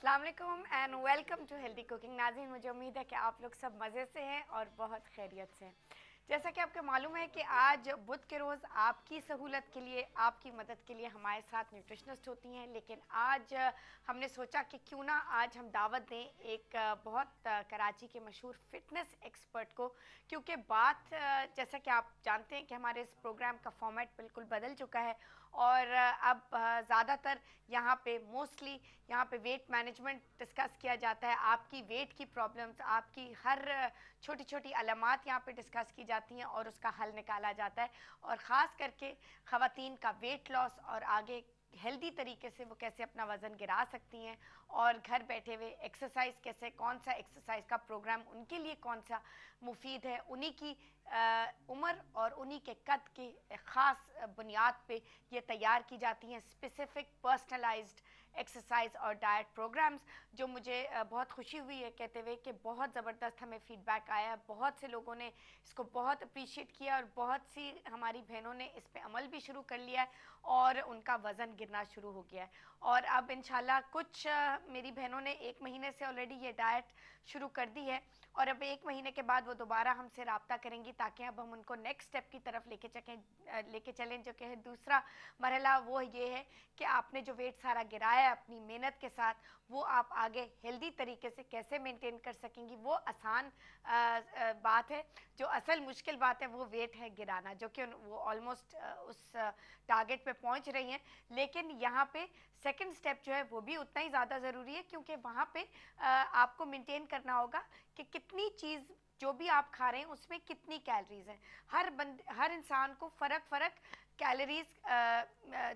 अस्सलाम वालेकुम and welcome to healthy cooking. नाज़रीन, मुझे उम्मीद है कि आप लोग सब मज़े से हैं और बहुत खैरियत से हैं। जैसा कि आपको मालूम है कि आज बुध के रोज़ आपकी सहूलत के लिए, आपकी मदद के लिए हमारे साथ न्यूट्रिशनिस्ट होती हैं, लेकिन आज हमने सोचा कि क्यों ना आज हम दावत दें एक बहुत कराची के मशहूर फ़िटनेस एक्सपर्ट को, क्योंकि बात जैसा कि आप जानते हैं कि हमारे इस प्रोग्राम का फॉर्मेट बिल्कुल बदल चुका है और अब ज़्यादातर यहाँ पे मोस्टली यहाँ पे वेट मैनेजमेंट डिस्कस किया जाता है। आपकी वेट की प्रॉब्लम्स, आपकी हर छोटी छोटी अलामात यहाँ पे डिस्कस की जाती हैं और उसका हल निकाला जाता है। और ख़ास करके ख़वातीन का वेट लॉस और आगे हेल्दी तरीके से वो कैसे अपना वज़न गिरा सकती हैं और घर बैठे हुए एक्सरसाइज कैसे, कौन सा एक्सरसाइज का प्रोग्राम उनके लिए कौन सा मुफीद है, उन्हीं की उम्र और उन्हीं के कद की ख़ास बुनियाद पे ये तैयार की जाती हैं स्पेसिफ़िक पर्सनलाइज्ड एक्सरसाइज और डाइट प्रोग्राम्स, जो मुझे बहुत खुशी हुई है कहते हुए कि बहुत ज़बरदस्त हमें फ़ीडबैक आया। बहुत से लोगों ने इसको बहुत अप्रीशिएट किया और बहुत सी हमारी बहनों ने इस पे अमल भी शुरू कर लिया है और उनका वज़न गिरना शुरू हो गया है। और अब इंशाल्लाह कुछ मेरी बहनों ने 1 महीने से ऑलरेडी ये डाइट शुरू कर दी है और अब 1 महीने के बाद वो दोबारा हमसे रब्ता करेंगी ताकि अब हम उनको नेक्स्ट स्टेप की तरफ लेके चलें, जो कि है दूसरा मरहला। वो ये है कि आपने जो वेट सारा गिराया है अपनी मेहनत के साथ, वो आप आगे हेल्दी तरीके से कैसे मेंटेन कर सकेंगी। वो आसान बात है। जो असल मुश्किल बात है वो वेट है गिराना, जो कि वो ऑलमोस्ट उस टारगेट पे पहुंच रही हैं। लेकिन यहाँ पे सेकंड स्टेप जो है वो भी उतना ही ज़्यादा ज़रूरी है, क्योंकि वहाँ पे आपको मेंटेन करना होगा कि कितनी चीज़ जो भी आप खा रहे हैं उसमें कितनी कैलोरीज हैं। हर इंसान को फ़र्क कैलोरीज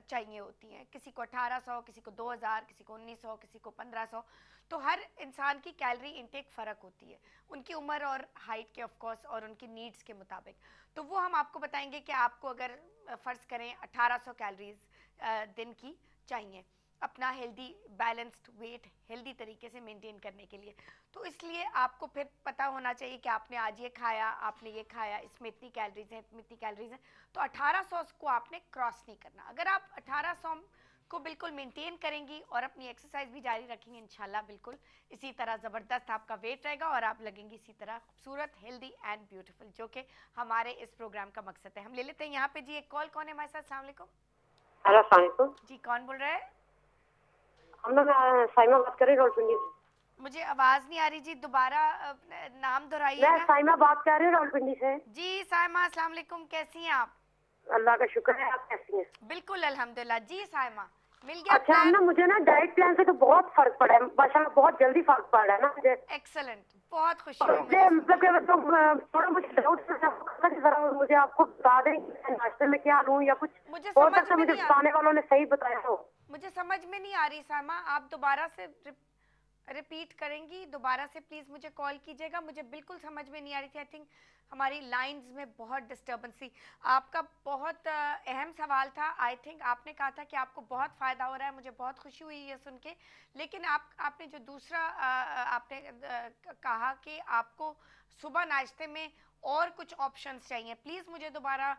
चाहिए होती हैं। किसी को 1800, किसी को 2000, किसी को 1900, किसी को 1500। तो हर इंसान की कैलोरी इनटेक फ़र्क होती है उनकी उम्र और हाइट के ऑफ कोर्स और उनकी नीड्स के मुताबिक। तो वो हम आपको बताएंगे कि आपको अगर फ़र्ज़ करें 1800 कैलोरीज दिन की चाहिए अपना हेल्दी बैलेंस्ड वेट हेल्दी तरीके से मेंटेन करने के लिए, तो इसलिए आपको फिर पता होना चाहिए कि आपने आज ये खाया, आपने ये खाया, इसमें इतनी कैलोरीज हैं, इतनी कैलोरीज हैं। तो 1800 को आपने क्रॉस नहीं करना। अगर आप 1800 को बिल्कुल मेंटेन करेंगी और अपनी एक्सरसाइज भी जारी रखेंगे, इंशाल्लाह बिल्कुल इसी तरह ज़बरदस्त आपका वेट रहेगा और आप लगेंगी इसी तरह खूबसूरत, हेल्दी एंड ब्यूटीफुल, जो कि हमारे इस प्रोग्राम का मकसद है। हम ले लेते हैं यहाँ पे जी एक कॉल। कौन है हमारे साथ? अस्सलाम वालेकुम। हेलो, अस्सलाम वालेकुम जी, कौन बोल रहा है? हम लोग साइमा बात कर रहे हैं रावलपिंडी से। मुझे आवाज़ नहीं आ रही जी, दोबारा नाम मैं दोहराइएगा। साइमा बात कर रही हूँ रावलपिंडी से। जी सायमा, अस्सलाम वालेकुम, कैसी हैं आप? अल्लाह का शुक्र है, आप कैसी हैं? बिल्कुल अल्हम्दुलिल्लाह। जी सायमा, मिल गया अच्छा, हम प्लान? ना मुझे ना डाइट प्लान से तो बहुत फर्क पड़ा है माशाल्लाह, बहुत जल्दी फर्क पड़ रहा है ना मुझे। एक्सलेंट, बहुत खुशी और हुई मुझे मुझे सुन मतलब के। कि तो थोड़ा मुझे डाउट था कि जरा मुझे आपको बता दें कि नाश्ते में क्या लूँ या कुछ। मुझे हो समझ सकता है में मुझे नहीं आ बताने वालों ने सही बताया हो। मुझे समझ में नहीं आ रही सायमा, आप दोबारा से रिपीट करेंगी? दोबारा से प्लीज़ मुझे कॉल कीजिएगा, मुझे बिल्कुल समझ में नहीं आ रही थी। आई थिंक हमारी लाइंस में बहुत डिस्टर्बेंस थी। आपका बहुत अहम सवाल था। आई थिंक आपने कहा था कि आपको बहुत फ़ायदा हो रहा है, मुझे बहुत खुशी हुई ये सुन के। लेकिन आपने जो दूसरा आपने कहा कि आपको सुबह नाश्ते में और कुछ ऑप्शंस चाहिए, प्लीज़ मुझे दोबारा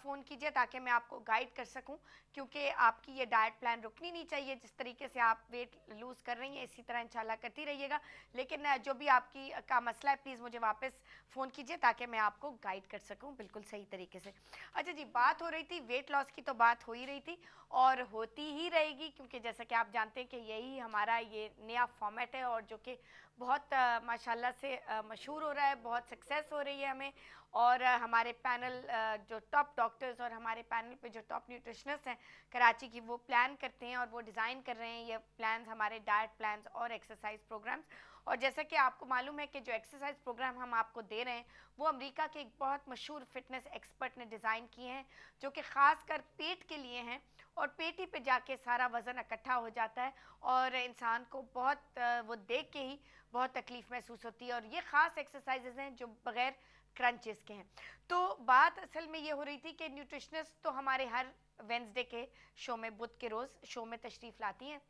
फ़ोन कीजिए ताकि मैं आपको गाइड कर सकूं, क्योंकि आपकी ये डाइट प्लान रुकनी नहीं चाहिए। जिस तरीके से आप वेट लूज़ कर रही हैं इसी तरह इंशाल्लाह करती रहिएगा। लेकिन जो भी आपकी का मसला है, प्लीज़ मुझे वापस फ़ोन कीजिए ताकि मैं आपको गाइड कर सकूं बिल्कुल सही तरीके से। अच्छा जी, बात हो रही थी वेट लॉस की, तो बात हो ही रही थी और होती ही रहेगी, क्योंकि जैसा कि आप जानते हैं कि यही हमारा ये नया फॉर्मेट है और जो कि बहुत माशाल्लाह से मशहूर हो रहा है, बहुत सक्सेस हो रही है हमें। और हमारे पैनल जो टॉप डॉक्टर्स और हमारे पैनल पे जो टॉप न्यूट्रिशनिस्ट हैं कराची की, वो प्लान करते हैं और वो डिज़ाइन कर रहे हैं ये प्लान्स, हमारे डाइट प्लान्स और एक्सरसाइज प्रोग्राम्स। और जैसा कि आपको मालूम है कि जो एक्सरसाइज प्रोग्राम हम आपको दे रहे हैं वो अमेरिका के एक बहुत मशहूर फिटनेस एक्सपर्ट ने डिज़ाइन किए हैं, जो कि ख़ास कर पेट के लिए हैं। और पेट ही पे जाके सारा वज़न इकट्ठा हो जाता है और इंसान को बहुत वो देख के ही बहुत तकलीफ़ महसूस होती है। और ये ख़ास एक्सरसाइजेज हैं जो बग़ैर क्रंचेस के हैं। तो बात असल में ये हो रही थी कि न्यूट्रिशनिस्ट तो हमारे हर वेंसडे के शो में, बुध के रोज़ शो में तशरीफ़ लाती हैं,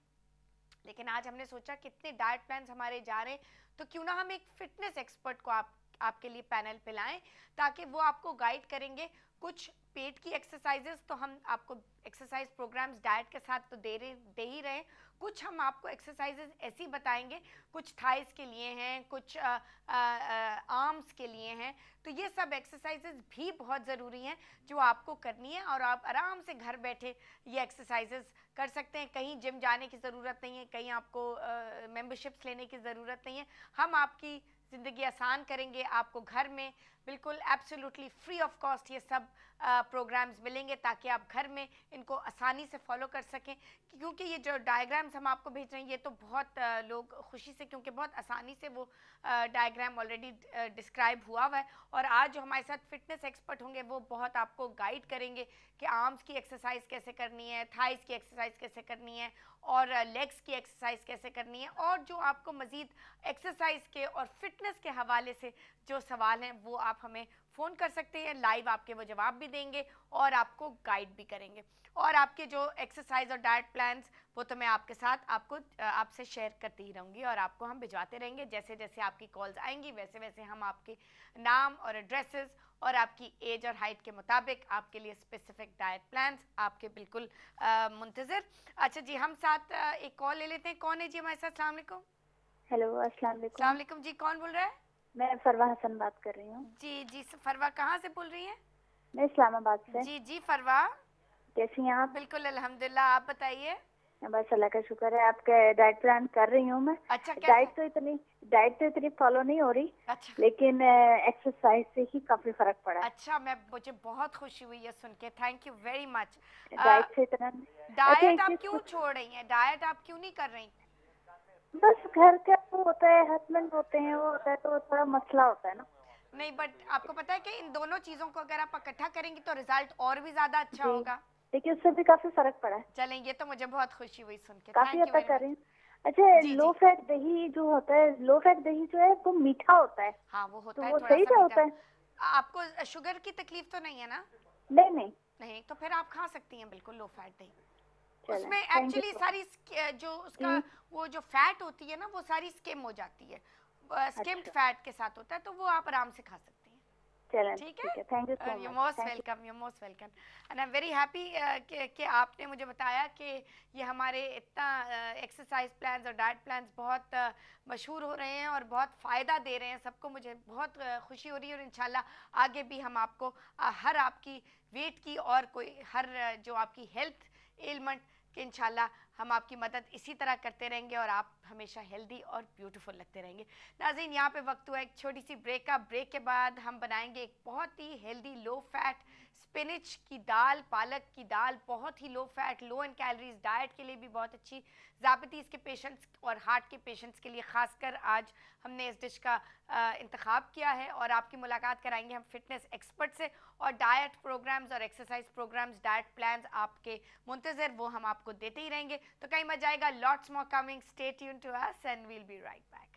लेकिन आज हमने सोचा कितने डाइट प्लान्स हमारे जा रहे हैं, तो क्यों ना हम एक फिटनेस एक्सपर्ट को आपके लिए पैनल पे लाएं ताकि वो आपको गाइड करेंगे कुछ पेट की एक्सरसाइजेस तो हम आपको एक्सरसाइज प्रोग्राम्स डाइट के साथ तो दे ही रहे हैं, कुछ हम आपको एक्सरसाइजेस ऐसी बताएंगे, कुछ थाइस के लिए हैं, कुछ आर्म्स के लिए हैं। तो ये सब एक्सरसाइजेस भी बहुत ज़रूरी हैं जो आपको करनी है, और आप आराम से घर बैठे ये एक्सरसाइजेस कर सकते हैं। कहीं जिम जाने की ज़रूरत नहीं है, कहीं आपको मेंबरशिप्स लेने की ज़रूरत नहीं है। हम आपकी ज़िंदगी आसान करेंगे, आपको घर में बिल्कुल एब्सोल्युटली फ्री ऑफ कॉस्ट ये सब प्रोग्राम्स मिलेंगे, ताकि आप घर में इनको आसानी से फॉलो कर सकें। क्योंकि ये जो डायग्राम्स हम आपको भेज रहे हैं, ये तो बहुत लोग खुशी से, क्योंकि बहुत आसानी से वो डायग्राम ऑलरेडी डिस्क्राइब हुआ है। और आज जो हमारे साथ फिटनेस एक्सपर्ट होंगे वो बहुत आपको गाइड करेंगे कि आर्म्स की एक्सरसाइज कैसे करनी है, थाइस की एक्सरसाइज कैसे करनी है, और लेग्स की एक्सरसाइज कैसे करनी है। और जो आपको मज़ीद एक्सरसाइज के और फिटनेस के हवाले से जो सवाल हैं वो आप हमें फ़ोन कर सकते हैं, लाइव आपके वो जवाब भी देंगे और आपको गाइड भी करेंगे। और आपके जो एक्सरसाइज और डाइट प्लान्स वो तो मैं आपके साथ आपसे शेयर करती ही रहूँगी, और आपको हम भिजवाते रहेंगे। जैसे जैसे आपकी कॉल्स आएंगी वैसे वैसे हम आपके नाम और एड्रेसेस और आपकी एज और हाइट के मुताबिक आपके लिए स्पेसिफिक डाइट प्लान्स आपके बिल्कुल मुंतज़र। अच्छा जी, हम साथ एक कॉल ले लेते हैं। कौन है जी हमारे साथ? अस्सलाम वालेकुम। हेलो, अस्सलाम अस्सलाम वालेकुम। वालेकुम जी, कौन बोल रहा है? मैं फरवा हसन बात कर रही हूँ। जी जी फरवा, कहाँ से बोल रही हैं? मैं इस्लामाबाद से। जी जी फरवा, कैसी हैं आप? बिल्कुल अल्हम्दुलिल्लाह, आप बताइए। बस अल्लाह का शुक्र है। आपके डाइट प्लान कर रही हूँ मैं। अच्छा, कैसे? डाइट तो इतनी फॉलो नहीं हो रही। अच्छा, लेकिन एक्सरसाइज से ही काफी फर्क पड़ा है। अच्छा, मुझे बहुत खुशी हुई है सुन के, thank you very much. Diet से इतना डाइट एक आप चीज क्यों छोड़ रही हैं? डाइट आप क्यों नहीं कर रही? बस घर का वो होता है, हस्बैंड होते हैं, वो होता है तो थोड़ा मसला होता है ना। नहीं, बट आपको पता है कि इन दोनों चीज़ों को अगर आप इकट्ठा करेंगे तो रिजल्ट और भी ज़्यादा अच्छा जी, होगा। लेकिन उससे भी काफी फर्क पड़ा है। चलें, ये तो मुझे बहुत खुशी हुई सुन के, काफी थैंक हद यू तक वेरी कर रही मच। हूँ। अच्छा, जी लो जी, फैट दही जो होता है, लो फैट दही जो है वो मीठा होता है। हाँ वो तो होता है वो थोड़ा सही सा क्या मीठा। होता है? आपको शुगर की तकलीफ तो नहीं है ना? नहीं नहीं। नहीं, तो फिर आप खा सकती हैं बिल्कुल लो फैट दही। चलें, उसमें थैंक यू एक्चुअली सो सारी जो उसका जी। वो जो फैट होती है ना वो सारी स्किम हो जाती है, स्किम्ड अच्छा, फैट के साथ होता है, तो वो आप आराम से खा सकती हैं। चलें ठीक ठीक है, है। Thank you so you much. Most thank you. Welcome, you most welcome. And I am very happy कि आपने मुझे बताया कि ये हमारे इतना एक्सरसाइज प्लान्स और डाइट प्लान्स बहुत मशहूर हो रहे हैं और बहुत फ़ायदा दे रहे हैं सबको। मुझे बहुत खुशी हो रही है, और इंशाल्लाह आगे भी हम आपको हर आपकी वेट की और कोई हर जो आपकी हेल्थ एलिमेंट कि इंशाल्लाह हम आपकी मदद इसी तरह करते रहेंगे और आप हमेशा हेल्दी और ब्यूटीफुल लगते रहेंगे। नाज़रीन, यहाँ पे वक्त हुआ एक छोटी सी ब्रेक का। ब्रेक के बाद हम बनाएंगे एक बहुत ही हेल्दी लो फैट स्पिनच की दाल, पालक की दाल, बहुत ही low fat low in calories, diet के लिए भी बहुत अच्छी, ज़ाबितीज़ के पेशेंट्स और हार्ट के पेशेंट्स के लिए खासकर आज हमने इस डिश का इंतखाब किया है। और आपकी मुलाकात कराएंगे हम फिटनेस एक्सपर्ट से, और डाइट प्रोग्राम्स और एक्सरसाइज प्रोग्राम्स, डाइट प्लान्स आपके मुंतज़र वो हम आपको देते ही रहेंगे। तो कहीं मत जाएगा, lots more coming, stay tuned to us and we'll be right back.